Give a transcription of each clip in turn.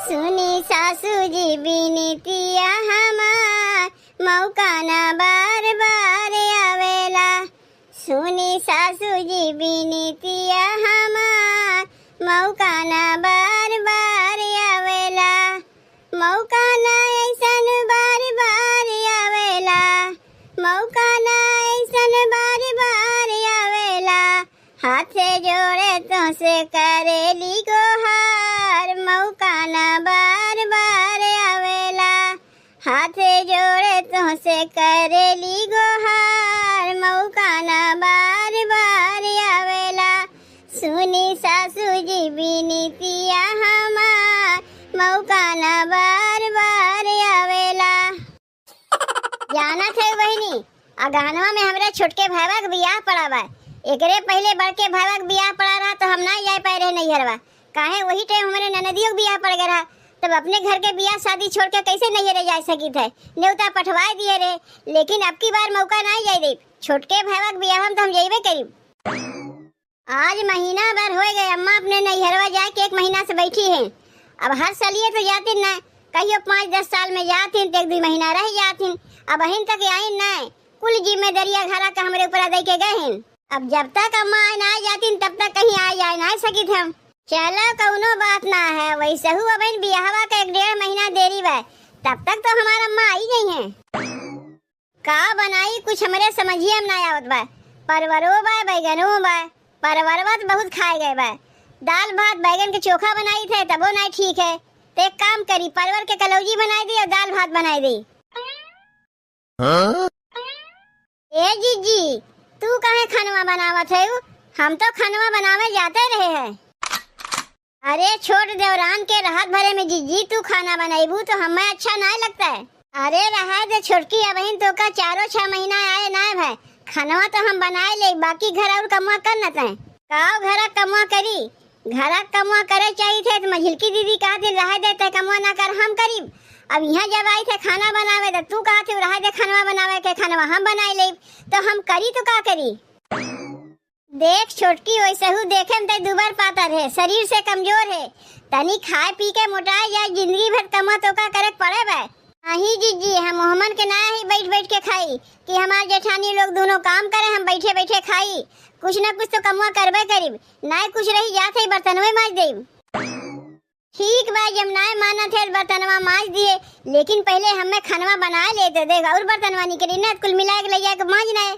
सुनी सासू जी बिनतिया हमार, मौका ना बार बार आवेला। सुनी सासू जी बिनतिया हमार, मौका ना बार बार आवेला। मौका ना ऐसन बार बार आवेला, मौका ना ऐसन बार बार आवेला। हाथ जोड़े तो से करेली गोहार, मौका ना बार बार आवेला। हाथ जोड़े तो से करेली गोहार, मौका ना बार बार आवेला। सुनी सासू जी बिनतिया हमार, मौका ना बार बार आवेला। जाना थे बहनी, अगहनवा में हमरा छोटके भाईवा के बियाह पड़ा बा। एकरे पहले बड़के भाईवा के बियाह पड़ा रहा तो हम ना जाए पाए रहे नैहरवा। काहे वही टाइम हमारे ननदियों के बियाह पड़ गया रहा, तब अपने घर के बियाह शादी छोड़ के कैसे नैहरे जा सकी थे। न्योता पठवाए दिए रे, लेकिन अब की बार मौका ना जाए दे। छोटके भाईवा के बियाह हम तो हम जाइबे करीब। आज महीना भर हो गए अम्मा अपने नैहरवा जाए के 1 महीना से बैठी हैं। अब हर सालिए तो जाती न, कहियो 5-10 साल में जाती तो 1-2 महीना रह जाती। अब अहिन तक आई न, कुल जिम्मेदारियां घरा का हमरे ऊपर दे के गए हैं। अब जब तक अम्मा ना जाती तब तक कहीं आ जाए ना सकी थे हम। चलो कौनो बात ना है, वैसे हूँ अब बियाहवा का 1-1.5 महीना देरी बा, तब तक तो हमारा अम्मा आई गई हैं। का बनाई कुछ हमरे समझिए ना आवत बा। परवरो बा, बैगनो बा। परवरवा तो बहुत खाए गए बा। दाल भात बैगन के चोखा बनाई थे तबो नहीं ठीक है, तो एक काम करी परवर के कलौजी बनाई दी और दाल भात बनाई दी। ए जीजी, तू काहे खानवा बनावत है? हम तो खानवा बनावे जाते रहे हैं। अरे छोट देवरान के राहत भरे में जीजी तू खाना बनाईबू तो हमें अच्छा नहीं लगता है। अरे रहा दे छोटकी, अब तो का 4-6 महीना आए ना भाई। खानवा तो हम बनाए ले, बाकी घर और कमुआ कर न तय। काओ घर कमुआ करी, घर कमुआ करे चाहिए थे तो मझिलकी दीदी कहा थे रह देते कमुआ ना कर हम करीब। अब यहाँ जब आई थे खाना बनावे तो तू कहा थे रह दे खानवा बनावे के, खानवा हम बनाए ले तो हम करी तो का करी। देख छोटकी, वैसे हूँ देखे में दुबर पातर है, शरीर से कमजोर है। तनी खाए पी के मोटाए जाए, जिंदगी भर कमा तो का करे पड़े बा। नहीं जीजी, हम मोहम्मद के ना ही बैठ बैठ के खाई कि हमारे जेठानी लोग दोनों काम करे, हम बैठे बैठे खाई। कुछ न कुछ तो कमुआ करबे करीब, ना कुछ रही जाते बर्तन में मांज दे। ठीक बा, जब ना माना थे बर्तनवा मांज दिए, लेकिन पहले हमें खानवा बना ले तो देगा और बर्तनवा निकली ना, कुल मिला के ले जाके मांजना है।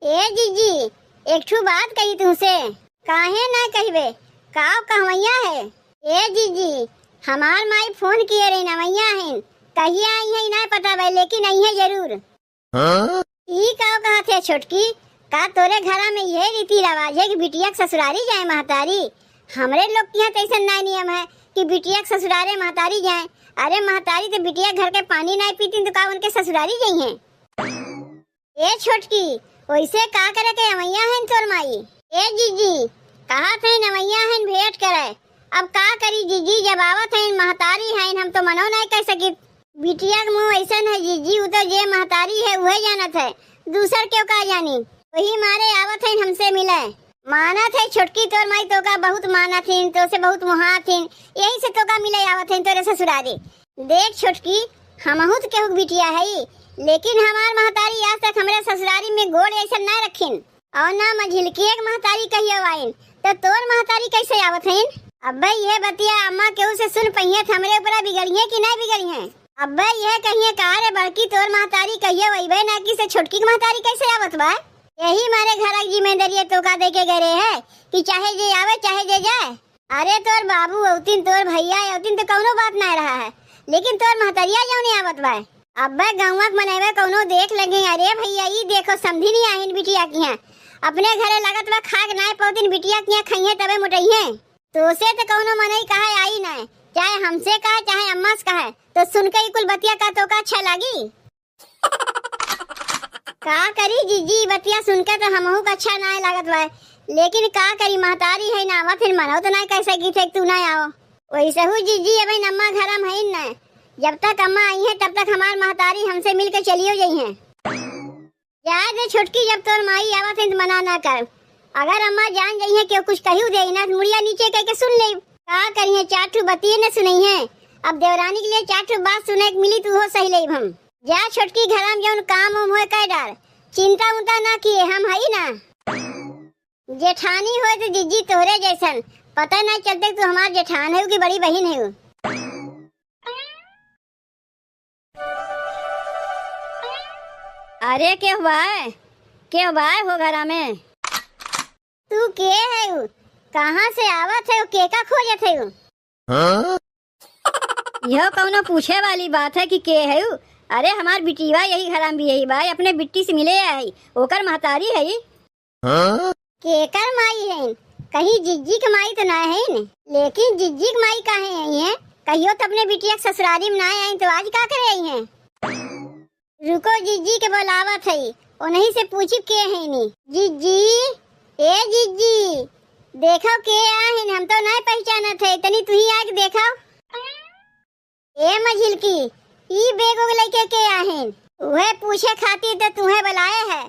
ए जीजी, एक ठू बात कही तुमसे, काहे ना कहबे, काव कहवैया है। ए जीजी, हमार माई फोन किए रही नवैया है, कहिया आई है ना पता भाई, लेकिन आई है जरूर। ई काव कहा थे छोटकी, का तोरे घरा में यह रीति रिवाज है कि बिटिया के ससुरारी जाए महतारी? हमरे लोग के यहाँ तो ऐसा ना नियम है कि बिटिया के ससुरारे महतारी जाए। अरे महतारी तो बिटिया घर के पानी नहीं पीती तो का उनके ससुरारी जाई है? ए छोटकी, वैसे का करे के नवैया है तोर माई? ए जीजी, कहा थे नवैया है भेंट करे, अब का करी जीजी, जब आवत है महतारी है हम तो मनो नहीं कह सकी। बिटिया के मुँह ऐसा है जीजी, वो तो जे महतारी है वही जानत है, दूसर क्यों का जानी। वही मारे आवत है हमसे मिले। माना थे छोटकी तोर माई तो का बहुत माना थी, तो से बहुत मुहा थी, यही से तो का मिले आवत है तोरे ससुरारी। देख छोटकी, हमहू तो केहू बिटिया है, लेकिन हमार महतारी आज तक हमारे ससुरारी में गोड़ ऐसा ना रखिन और ना मझिलकी एक महतारी कहियो आइन, तो तोर महतारी कैसे आवत है? अब्बे ये बतिया अम्मा केहू से सुन पहिए हमरे ऊपर बिगड़ी है कि नहीं बिगड़ी है? अब्बे ये कहिए कहा रे बड़की तोर महतारी कहियो वही ना कि से छोटकी महतारी कैसे आवत बा? यही मारे घर की जिम्मेदारी तो का दे के गए है कि चाहे जे आवे चाहे जे जाए। अरे तोर बाबू औतिन तोर भैया औतिन तो कौनो बात ना रहा है, लेकिन तोर महतरिया जो नहीं आवत बा। अब्बे गौवा के मनेवे कौनो देख लगे, अरे भैया ये देखो समझी नहीं आहिन बिटिया की हैं, अपने घरे लागत बा खाक ना पौतिन बिटिया की खइए तबे मोटइए। तो से तो कौनो मनई कहे आई ना, चाहे हमसे कहे चाहे अम्मा से कहे, तो सुन के कुल बतिया का तो का अच्छा लगी। का करी जीजी, बतिया सुन के तो हमहू का अच्छा ना लागत बा, लेकिन का करी महतारी है ना आवत, फिर मनो तो ना कैसे की थे तू ना आओ। वैसे हूँ जीजी, अब अम्मा घर में है ना, जब तक अम्मा आई है तब तक हमार महतारी हमसे मिलकर चलियो गई है। जाए दे छुटकी, जब तोर माई आवत है तो मना ना कर। अगर अम्मा जान गई है कि कुछ कहू दे ना, मुड़िया नीचे कह के सुन ले, का करिए, 4 ठो बतिये न सुनई है। अब देवरानी के लिए 4 ठो बात सुने के मिली तो हो सही लई हम। जा छोटकी घर में जौन काम उम होए कर डार, चिंता उंता ना किए, हम हई ना। जेठानी होए तो जीजी तोहरे जैसन, पता नहीं चलते तू हमार जेठान है कि बड़ी बहन है। अरे क्या हुआ है, क्या हुआ है हो घरा में? तू के है, कहाँ से आवत है, के का खोजत है? हाँ? यह कौनो पूछे वाली बात है कि के है? अरे हमार बिटिया यही घरा में भी यही भाई अपने बिट्टी से मिले आई, ओकर महतारी है। हाँ? केकर माई है? कहीं जिज्जी की माई तो ना है न? लेकिन जिज्जी की माई काहे आई है? कहियो तो अपने बिटिया के ससुरारी में ना आई तो आज का करे आई है? रुको, जिज्जी के बुलावत है, उन्हीं से पूछी के है नी। जिज्जी, ए जिज्जी, देखो के आहिन, हम तो नहीं पहचानत है, तनी तू ही आके देखो। ए मझिलकी, ई बेगो लेके के आहिन? उहे पूछे खातिर तो तुम्हें बुलाए है।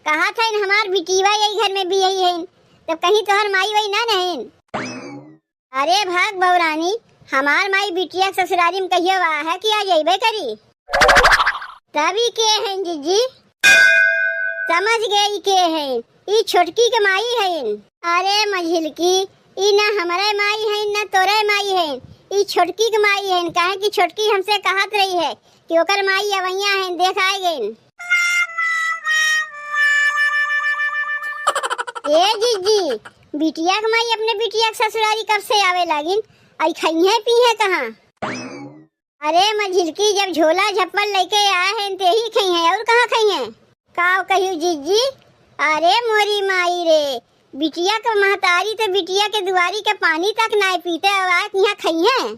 कहा था इन हमार बिटिया यही घर में भी यही है, तब कहीं तोहर माई वही ना नहीं? अरे भाग बौरानी, हमार माई बिटिया ससुरारी में कहियो आ है कि आज अबे करी। तभी के हैं जीजी? समझ गई के हैं, ई छोटकी के माई है। अरे मझिलकी, ई ना हमारे माई है ना तोरे माई है, ई छोटकी के माई है। काहे कि छोटकी हमसे कहत रही है कि ओकर माई अवैया है, देखाए गई। ए जीजी, बिटिया के माई अपने बिटिया के ससुरारी कब से आवे लागिन? आई खई है पी है कहाँ? अरे मझिलकी, जब झोला झप्पल लेके आए हैं ते ही खई है, और कहाँ खई है? काव कहियो जीजी? अरे मोरी माई रे, बिटिया के महतारी तो बिटिया के दुआरी के पानी तक नहीं पीते, और यहाँ खई है?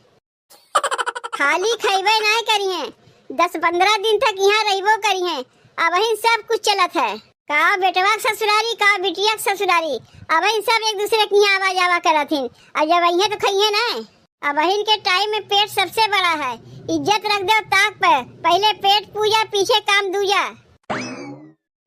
खाली खइबे नहीं करी है, 10-15 दिन तक यहाँ रहिबो करी है। अब ही सब कुछ चलत है, का बेटवा के ससुरारी, का बिटिया के ससुरारी, अब ही सब एक दूसरे की आवा जावा करत हैं। और जब वही तो खई है ना, अब ही के टाइम में पेट सबसे बड़ा है, इज्जत रख दो ताक पे, पहले पेट पूजा पीछे काम दूजा।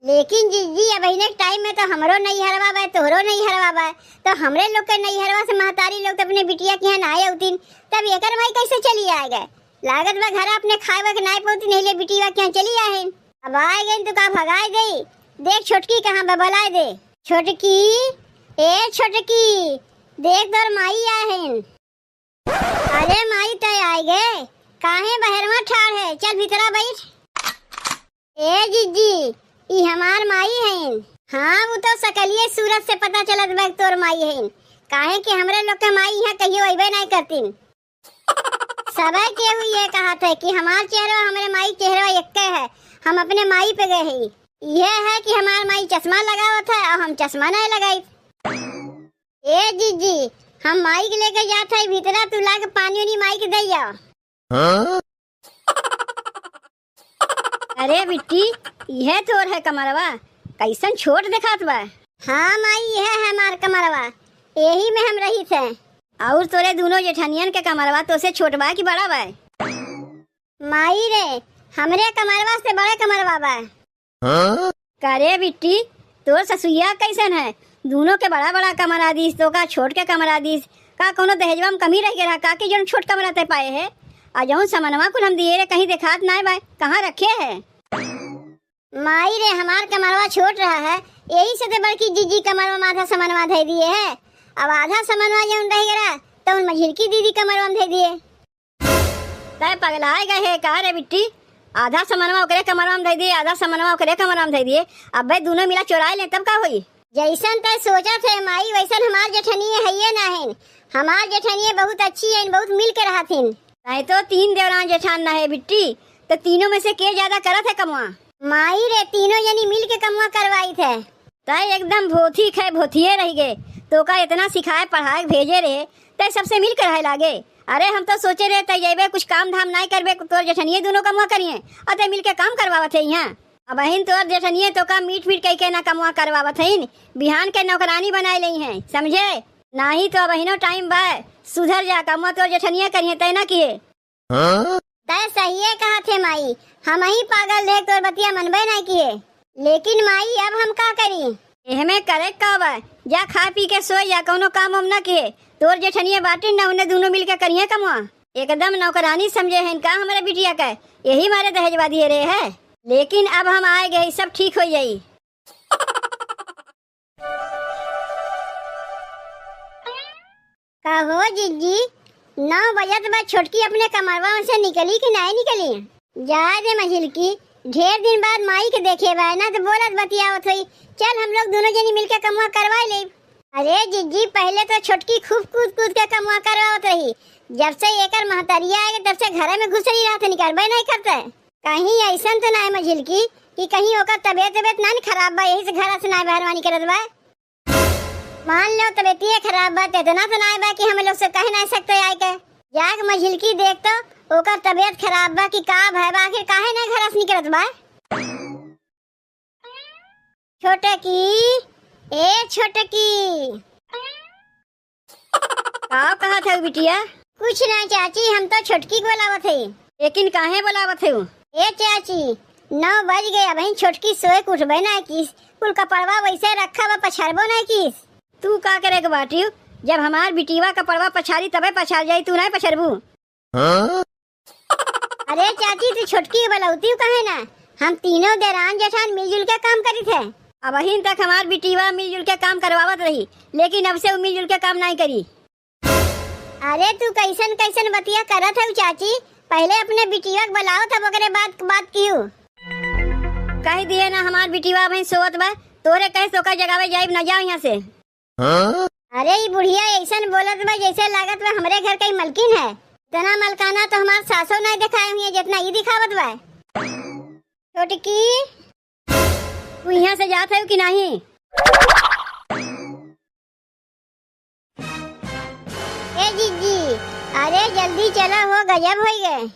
लेकिन जीजी, अब ही टाइम में तो हमरो नहीं हरवा बा, तोहरो नहीं हरवा बा, तो हमरे लोग के नहीं हरवा से महतारी लोग तो अपने बिटिया के यहाँ नहाए उतिन, तब एकर भाई कैसे चली आएगा? लागत बा घर अपने खाए के नाय पोती नहीं ले बिटिया के यहाँ चली आए। अब आए गई तो का भगाए गई? देख छोटकी कहाँ बबलाए दे। छोटकी, ए छोटकी, देख तोर माई आए। अरे माई तय आए गए, काहे बहरवा ठाड़ है, चल भीतरा बैठ। ए जीजी, ई हमार माई है। हाँ, वो तो सकलिए सूरत से पता चलत बा तोर माई है। काहे कि हमरे लोग के माई यहाँ कहियो अइबे नहीं करतीन। सबे के हुई ये कहा था कि हमार चेहरा हमारे माई चेहरा एक है, हम अपने माई पे गए हैं। यह है कि हमार माई चश्मा लगावत है और हम चश्मा नहीं लगाई। ए जीजी, हम माई के लेके जाते हैं भीतरा, तू लाके पानी उनी माई के दे जाओ। हाँ? अरे बिट्टी, यह तोर है कमरवा, कैसन छोट दिखात बा। हाँ माई, यह है हमार कमरवा, यही में हम रही थे। और तोरे दोनों जेठनियन के कमरवा तो से छोट बा कि बड़ा बा? माई रे, हमरे कमरवा से बड़े कमरवा बा। हाँ? करे बिट्टी, तोर ससुइया कैसन है? दोनों के बड़ा बड़ा कमरा दीस, तो का छोट के कमरा दीस, का कोनो दहेजवा में कमी रह गया का कि जो छोट कमरा ते पाए है? आ जौन समनवा कुल हम दिए रे कहीं दिखात नहीं बा, कहाँ रखे है? माई रे, हमार कमरवा छोट रहा है, यही से तो बड़की जीजी कमरवा में आधा समनवा दे दिए है। अब आधा समनवा जौन रह गया तो उन मझिलकी दीदी कमरवा में दे दिए। तय पगलाए गए है का रे बिट्टी? आधा समनवा ओकरे कमरवा में दे दिए, आधा समनवा ओकरे कमरवा में दे दिए। अब भाई दोनों मिला चुराए ले तब का हुई? जैसन तय सोचा थे माई, वैसन हमार जेठनिए है ये ना है। हमार जेठनिए बहुत अच्छी है, बहुत मिल के रहा थी। नहीं तो 3 देवरान जेठान ना है बिट्टी, तो तीनों में से के ज्यादा करत है कमवा? माई रे, तीनों जनी मिल के कमवा करवाई थे। तय एकदम भोथी खे भोथिए रह गए, तो का इतना सिखाए पढ़ाए भेजे रे, तय सबसे मिल कर रहे लागे। अरे हम तो सोचे रहे तय जेबे कुछ काम धाम नहीं करबे, तोर जेठनिए दोनों कमवा करिए और तय मिल के काम करवावत है यहाँ। अब बहन तोर जेठनिए तो का मीट मीट कह के ना कमवा करवावत है, बिहान के नौकरानी बनाए ली है, समझे? नहीं तो बहनों टाइम बा, सुधर जा, कमवा तोर जेठनिए करिए तय ना किए। तय सही है कहा थे माई, हम ही पागल देख तोर बतिया मनबे नहीं किए। लेकिन माई, अब हम का करी? एहमे करे का बा, जा खा पी के सो जा, कोनो काम हम ना किए। तोर जेठनिया बाटी ना, उन्हें दोनों मिलके करिए कमवा। एकदम नौकरानी समझे हैं का हमारे बिटिया का, यही मारे दहेजवा दिए रहे है। लेकिन अब हम आए गए, सब ठीक हो जाई। कहो जीजी 9 बजे बाद छोटकी अपने कमरवा से निकली कि नहीं निकली? जा दे मझिल की, ढेर दिन बाद माई के देखे बा ना, तो बोलत बतियावत हुई। चल हम लोग दोनों जनी मिलके कमवा करवा ले। अरे जीजी पहले तो छोटकी खूब कूद कूद के कमवा करवावत रही। जब से एकर महतरिया आए तब से घर में घुस रही रहते, निकलबे नहीं करते। कहीं ऐसा तो नहीं मझिल की कि कहीं ओकर तबियत ना खराब बा, यही से घर से ना बहरवानी करत बा। मान लो तबियत खराब बा, इतना तो नहीं बा कि हम लोग से कह नहीं सकते आए के। जाग मझिल की देख तो ओकर तबियत खराब बा कि का भय बा, आखिर काहे नहीं घर से निकलत बा। छोटे की, ए छोटे की, का कहा था बिटिया? कुछ नहीं चाची, हम तो छोटकी को बुलावत है। लेकिन काहे बुलावत है? ए चाची 9 बज गए, अब छोटकी सोए उठबे नहीं किस, कुल कपड़वा वैसे रखा बा, पछाड़बो नहीं किस। तू का करे बाटी, जब हमार बिटिवा कपड़वा पछाड़ी तबे पछाड़ जाई, तू नहीं पछाड़बू। अरे चाची तू छोटकी बुलाउती कहे ना, हम तीनों देरान जेठान मिलजुल के काम करी थे। अब अहिन तक हमार बिटिवा मिलजुल के काम करवावत रही, लेकिन अब से वो मिलजुल के काम नहीं करी। अरे तू कैसन कैसन बतिया करत है चाची, पहले अपने बिटिया को बुलाओ तब ओकरे बात कियो। कह दिए ना हमार बिटिवा भाई सोवत बा, तोरे कहे सोकर जगावे जाइब ना, जाओ यहाँ से। अरे ये बुढ़िया ऐसन बोलत बा जैसे लागत बा हमरे घर का मलकिन है। इतना मलकाना तो हमार सासो नहीं दिखाए हुई है जितना ये दिखावत बा। छोटकी तू यहाँ से जात है कि नहीं? ए जीजी अरे जल्दी चला, हो गजब हो गए।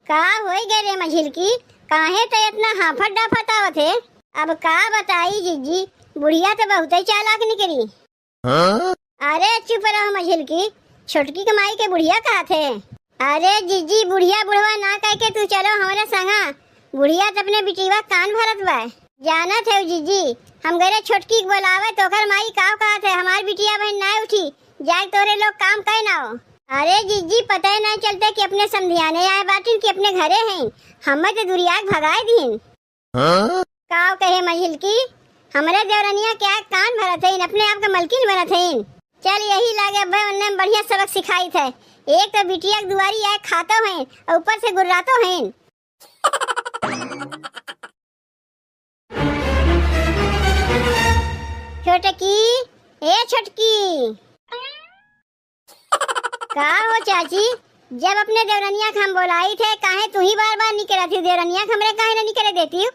का हो गए रे मझिल की, काहे तो इतना हाफत डाफत आवत है? अब का बताई जीजी, बुढ़िया तो बहुत ही चालाक निकली। अरे चुप रहो मझिल की, छोटकी कमाई के बुढ़िया कहा थे। अरे जीजी बुढ़िया बुढ़वा ना कह के तू चलो हमारे संगा, बुढ़िया तो अपने बिटिवा कान भरत बा। जाना थे जीजी, हम गए छोटकी को बोलावे तो कर माई का कहा थे हमारी बिटिया बहन ना उठी, जाए तोरे लोग काम कहे ना हो। अरे जीजी पता ही नहीं चलता कि अपने समझियाने आए बाटी कि अपने घरे हैं, हमें तो दुरिया भगाए दीन। का कहे मझिल की, हमारे देवरनिया क्या कान भरत है, अपने आप का मलकिन बनत है। चल यही लागे अब उन्ने बढ़िया सबक सिखाई थे। एक तो बिटिया की दुआरी आए खातो हैं और ऊपर से गुर्रातो हैं। छोटकी, ए छोटकी, का हो चाची, जब अपने देवरनिया हम बोलाई थे काहे तू ही बार बार निकला थी, देवरनिया हमरे काहे ना निकले देती हो?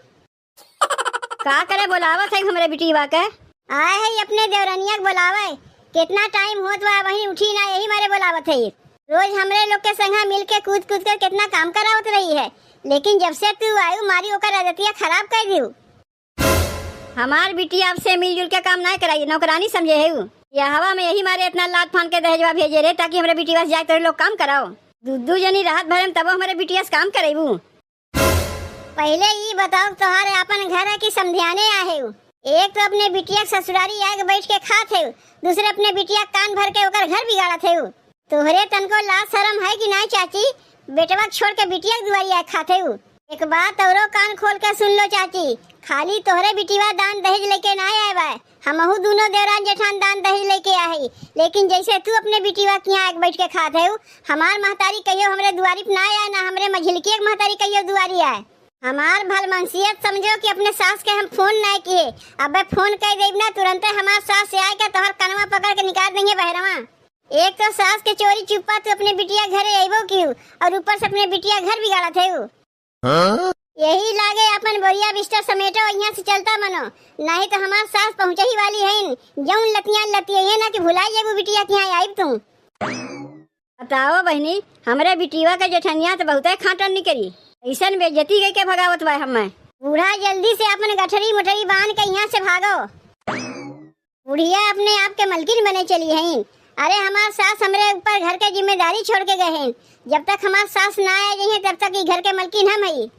का करे बोलावत है हमरे बिटिवा के? आए है अपने देवरनिया के बोलावे, कितना टाइम होत बा वही उठी ना, यही मारे बोलावत है। रोज हमरे लोग के संग मिल के कूद कूद कर कितना काम करावत रही है, लेकिन जब से तू आयु मारी ओकर आदतिया खराब कर दियो। हमार बिटिया अब से मिलजुल के काम नहीं कराई, नौकरानी समझे है। या हवा में यही मारे इतना लात फान के दहेजवा भेजे रे ताकि हमारे बिटिया से जाए तो लोग काम कराओ। दू जनी राहत भरे में तब हमारे बिटिया से काम करेबू। पहले ये बताओ तुम्हारे अपन घर है कि समझाने आए हो? एक तो अपने बिटिया ससुरारी आके बैठ के खाते हो, दूसरे अपने बिटिया कान भर के ओकर घर बिगाड़त हो। तोहरे तन को लाज शर्म है कि नहीं चाची, बेटवा छोड़ के बिटिया की दुआरी आके खाते हो। एक बात औरो कान खोल के सुन लो चाची, खाली तोहरे बिटिवा दान दहेज लेके ना आए बा, हमहू दोनों देवरान जेठान दान दहेज लेके आए। लेकिन जैसे तू अपने बिटिवा के यहाँ बैठ के खाते हो, हमार महतारी कहियो हमरे दुआरी पे ना आए, ना हमरे मझिलकी एक महतारी कहियो दुआरी आए। हमार भलमनसियत समझो कि अपने सास के हम फोन नहीं किए, अब फोन कर देब ना तुरंत हमार सास से आए के तोहर कनवा पकड़ के निकाल देंगे बहरवा। एक तो सास के चोरी चुपा तू अपने बिटिया घरे आइबो क्यों, और ऊपर से अपने बिटिया घर बिगाड़ा थे। यही लागे अपन बोरिया बिस्तर समेटो यहाँ से चलता मनो, नहीं तो हमार सास पहुँचे ही वाली है। जौन लतियां लतिये ना कि भुलाई वो बिटिया के यहाँ आइब तुम। बताओ बहनी, हमरे बिटिया का जेठनिया तो बहुत खाटन निकली, ऐसा बेइज्जती गई के भगावत बा। हमें बूढ़ा जल्दी से अपन गठरी मुठरी बांध के यहाँ से भागो। बुढ़िया अपने आप के मलकिन बने चली है। अरे हमार सास हमरे ऊपर घर के जिम्मेदारी छोड़ के गए हैं, जब तक हमार सास ना आ जाए तब तक ये घर के मलकिन हम ही।